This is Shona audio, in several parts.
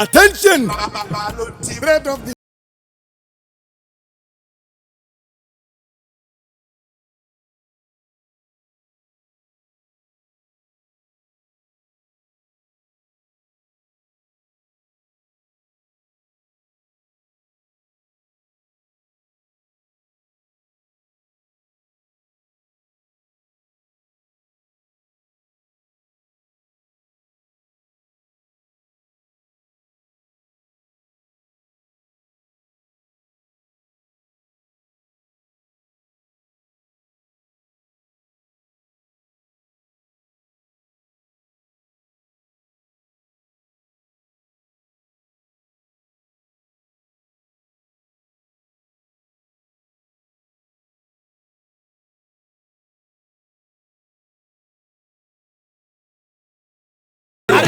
Attention! Bread of the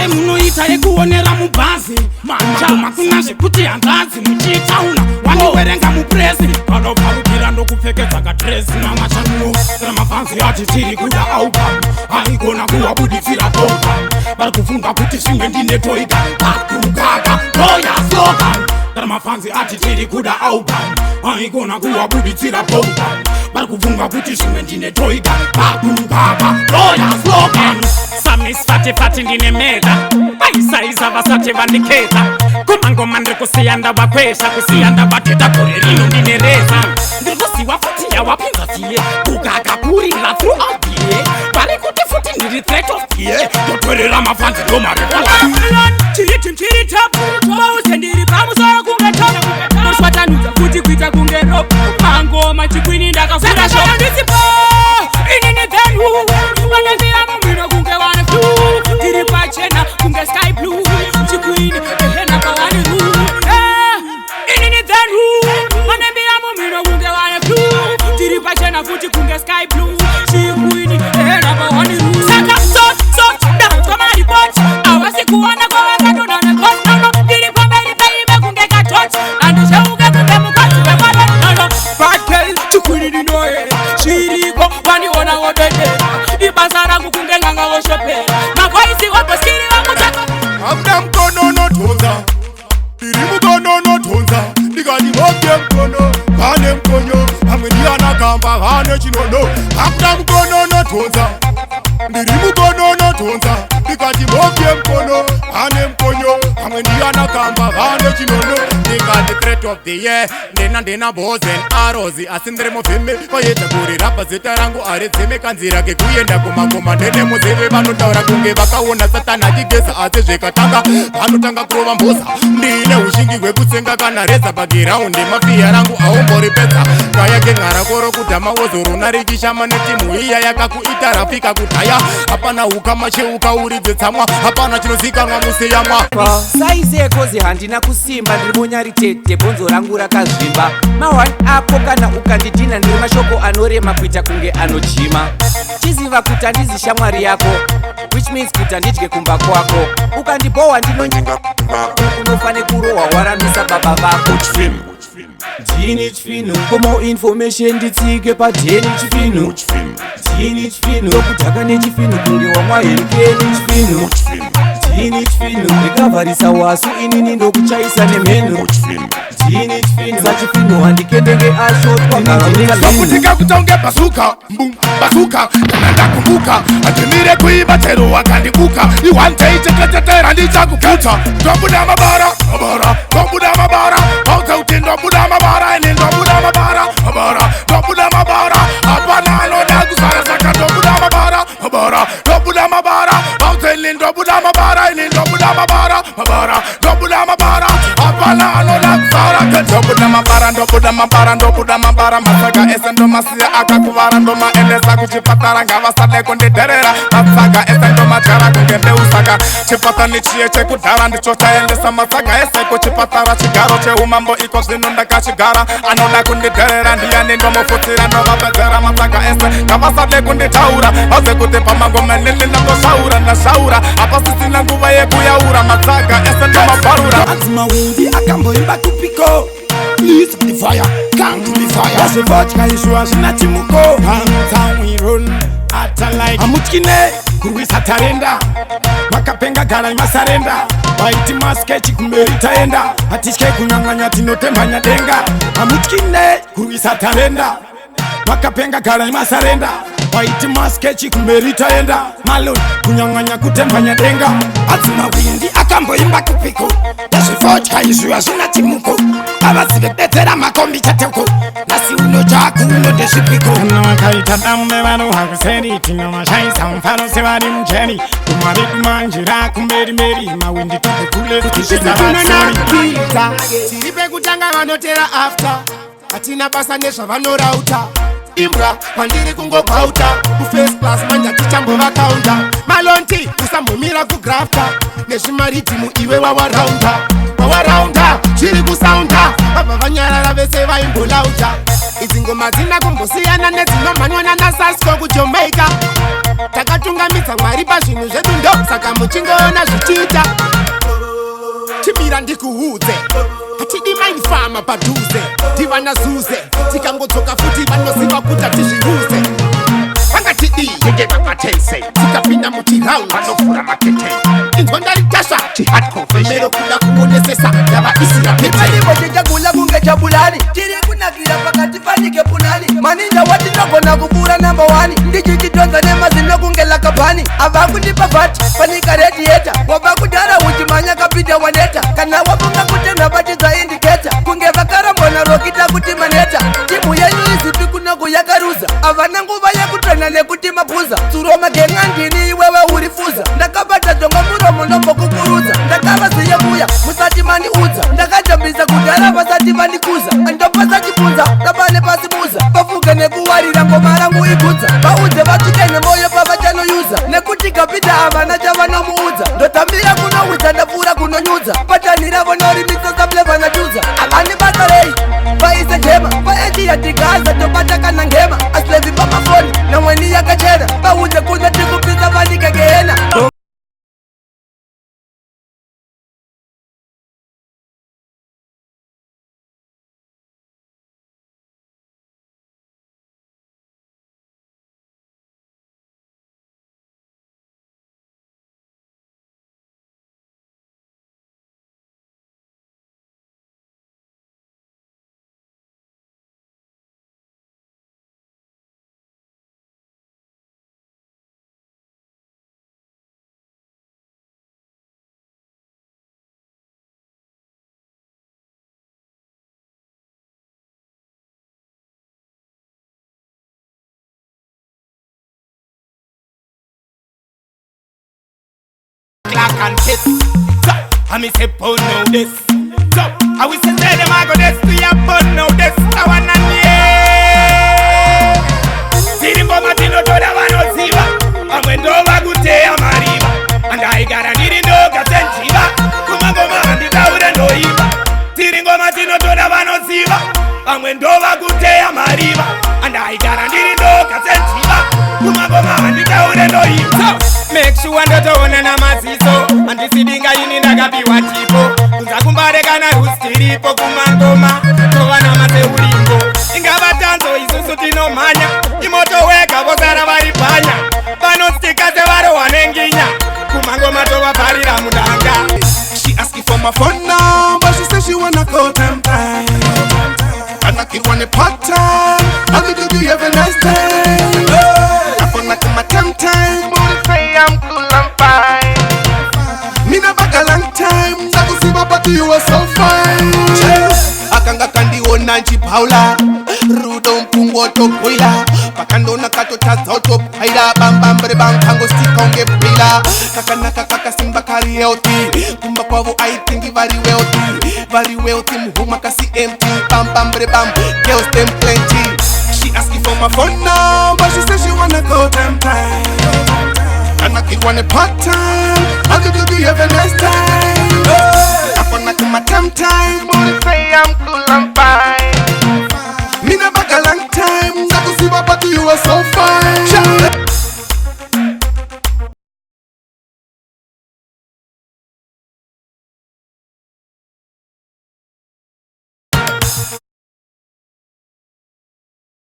munoita yekuonera mubhazi manja makuna zvekuti hanzadzi muchiitauna wanowerenga mupresi vanoparukira ndokupfekedza kadresi namachanuno ramafanzi ati tiri kuda album haigona kuwabuditsira program vari kufunga kuti zvimwe ndine toita pakurukaka roya slogan ramafanzi ati tiri kuda album haigona kuwabuditsira program vari kufunga kuti zvimwe ndine toita pakurukaka roya slogan samisfatifati ndine meda vaisaiza vasati vandiketa kumangoma ndiri kusiya ndavakwesha kusiya ndavateta gore rino ndine reza ndiri kuziva futi yawapinza fiye kukakakurira throughout ye vari kuti futi ndiri threat of ye totorera mafanzi ndomarechiri tapu vauze ndiri pamusoro kunge top noswatanudza kuti kuita kunge rop mangoma chikwini ndakavura shop ndisipo inini dhenhu vanambira mumino kunge wane flu tiri pachena kunge sky blue chikwini ehena pawani ru inini dhenhu vanambira mumino kunge wane flu tiri pachena futi kunge sky blue chikwini ehena pawani ru saka so ndakatwa maripoti avasi kuona kwavakatona nekos ano tiri pamberi paibe kunge katoti andisheuke kunge mukadzi wemwananono bakel chikwini ndinoere chiriko vaniona wodedera ibasa rangu kunge nganga woshopera makwaisi waposkiri vamutaka Abda mkono notonza Diri mkono notonza Digani moke mkono Hane mkonyo Hamwe diana kamba hane chinono Abda mkono notonza Diri mkono notonza Digani moke mkono Hane mkonyo Hamwe diana kamba hane chinono Digani threat of the year Ndena bozen arozi Asindre mofeme Vayeta kuri rapa zeta rangu arezeme kanzira kekuyenda kumakoma Ndene muzeve vanotaura kunge vakaona satana chigesa ase zvekatanga vanotanga kurova mbosa ndine ushingi hwekutsenga kana reza pagiraundi mafiya rangu aumboripedza kaya kenhara koro kudhama wozorona richishama netimu iya yakakuita rafika kudhaya hapana ukama cheukauridze tsamwa hapana chinozikanwa museyamwa saizi ekozi handina kusimba ndiri monyari tete bhonzo rangu rakazvimba mahwani ako kana ukandidhina ndiri mashoko anorema kuita kunge anojima chiziva kuti handizi shamwari yako which means kuti handidye kumba kwako ukandibohwa ndinonyenga unofane kurohwa waramisa baba vako ndini chifino komo information nditsike padheni chifino ndini chifino ndokudhaka nechifino kunge wamwaherikeni chifino ndini chifino ndikavarisa wasu inini ndokuchaisa nemheno ndini chifino sachifino handikendenge ashotwakutika kutonge basuka mbum basuka kana ndakumbuka atimire kuiba tero wakandibuka iwanteiteketetera ndichakukuta ndobuda mabara ndobuda mabara pauta uti ndobuda mabara ini ndobuda mabara ndobuda mabara hapana anoda kuzara saka ndobuda mabara ndobuda mabara pauta ini ndobuda mabara ini ndobuda mabara ndobuda mabara hapana anoda kuzara ndobuda mabara masaka ese ndomasiya akakuvara ndomaendesa kuchipatara ngavasadeko ndederera masaka ese kugara kunge ndeusaka chipata nichiye chekudhara ndicho chaendesa matsaga ese kuchipatara chigaro cheumambo iko zvino ndakachigara anoda kundidherera ndiyani ndomufutsira ndovapedzera matsaga ese ngavasade kunditaura vabve kuti pamangomenini ndangoshaura ndashaura hapasisina nguva yekuyaura matsaga ese ndomabharura adzimawindi akamboimba kupiko Please be fire, come to be fire. That's a vodka issue, as in a timuko. Downtown we run, like Amutkine, who is a tarenda. Makapenga gara masarenda. Waiti masketch kumerita enda. Atishke kunanganya tinote manya denga. Amutkine, who is a tarenda. Makapenga gara masarenda. Waiti masketch kumerita enda. Malon, kunyanganya kutembanya denga. Atsuma windi akamboimba kupiko. That's a vodka issue, as in a timuko. Abasibetera makombi chateko nasi uno chaku uno deshipiko no kaita dambe vano hakuseri tino mashaisa mfano sewari mcheni kumari kumanjira kumberi meri mawindi tupe kule kishisa vatsori tiripe kutanga vanotera after atina basa nesva vanorauta imra pandiri kungobauta kufirst class manja tichambova kaunta malonti usambomira kugrafta nezvimaritimu iwe wawaraunda chiri kusaunda vabva vanyarara vese vaimbolauta idzi ngoma dzina kumbosiyana nedzinomhanywa nanasasko kujamaica takatungamidza mwari pazvinhu zvedu ndo saka muchingoona zvichiita chimira ndikuudze hatidi mainfama padhuze tivana zuze tikangodzoka futi vanoziva kuti tizviruze vangatidii ngevapatense tikapinda muchiraunda vanofura makete inzwa ndaritasha chihadkovemero kuda kuonesesa yavaisira peteivochechagula kunge chabulani tiri kunakira pakati panike punani maninja watinogona kupura namba 1 ndichichitonza nemazino kunge lakabhani ava kundipa vhati panika redieta wabva kudhara uchimanya kapita waneta kana wafunga kutenga batidza indiketa kunge vakarambona rokita kuti maneta timu yenyu izipi kunoku yakaruza avana nguva yekutrena nekuti mabhuza tsuro magengandini iwewe urifuza ndakabata dzonga muromo ndombokukurudza ndakavaziye muya musati maniudza ndakajambisa kudhara vasati vandikuza andopasa chibvunza tabane pasi muza vafuge nekuwarira ngoma rangu igudza vaudze vatsike nemoyo pavachanoyuza nekuti kapita avana chavanomuudza ndotambira kunoudza ndapfuura kunonyudza patani ravo norimisa sapleva nachuza avani basa rei vaise jema vaechiya tigaza tobata kana ngema asilevi pamafoni namweni yakachena vaudze kunza tikupisa vanikegehena clock and kiss. So, I me say put no this. So, I will say them I go this to ya put no this. I wanna yeah. Sirimbo matino toda vano ziva. Amwendo vagute amariva. And I got a niri no gatenchiva. Kumangoma andi daure no iva. Sirimbo matino toda vano ziva. Amwendo vagute amariva. And I got a niri no gatenchiva. Kumangoma andi daure no iva. Make sure ndotoona namaziso andisidinga ini ndakapiwa tipo kunzakumbareka narustiripo kumangoma tova namaseulimbo ingava tanzo isusu tinomhanya imoto wega vosara vari panya vanostika sevarohwa nenginya kumangoma tovabharira mudanga. She asking for my phone number, she said she wanna go time. And I keep one part-time, how did you have a nice time? I phone like my time. I'm cool, I'm fine. Me never got a long time. Nakusiba but you were so fine. Akanga kandi onanchi paula. Rudo mpungo tokwila. Pakando nakato chazoto paila. Bam bam bre bam kango stick onge pila. Kakanaka kaka simba kari healthy. Kumba kwavu I think very wealthy. Muhuma kasi empty. Bam bam bre bam. Girls them plenty. She asking for my phone number. She said she wanna go them time. And I keep want a part time, I'll give you the every next time. I wanna come at time, but say I'm cool, I'm fine. Me never got a long time, I could see what you were so fine.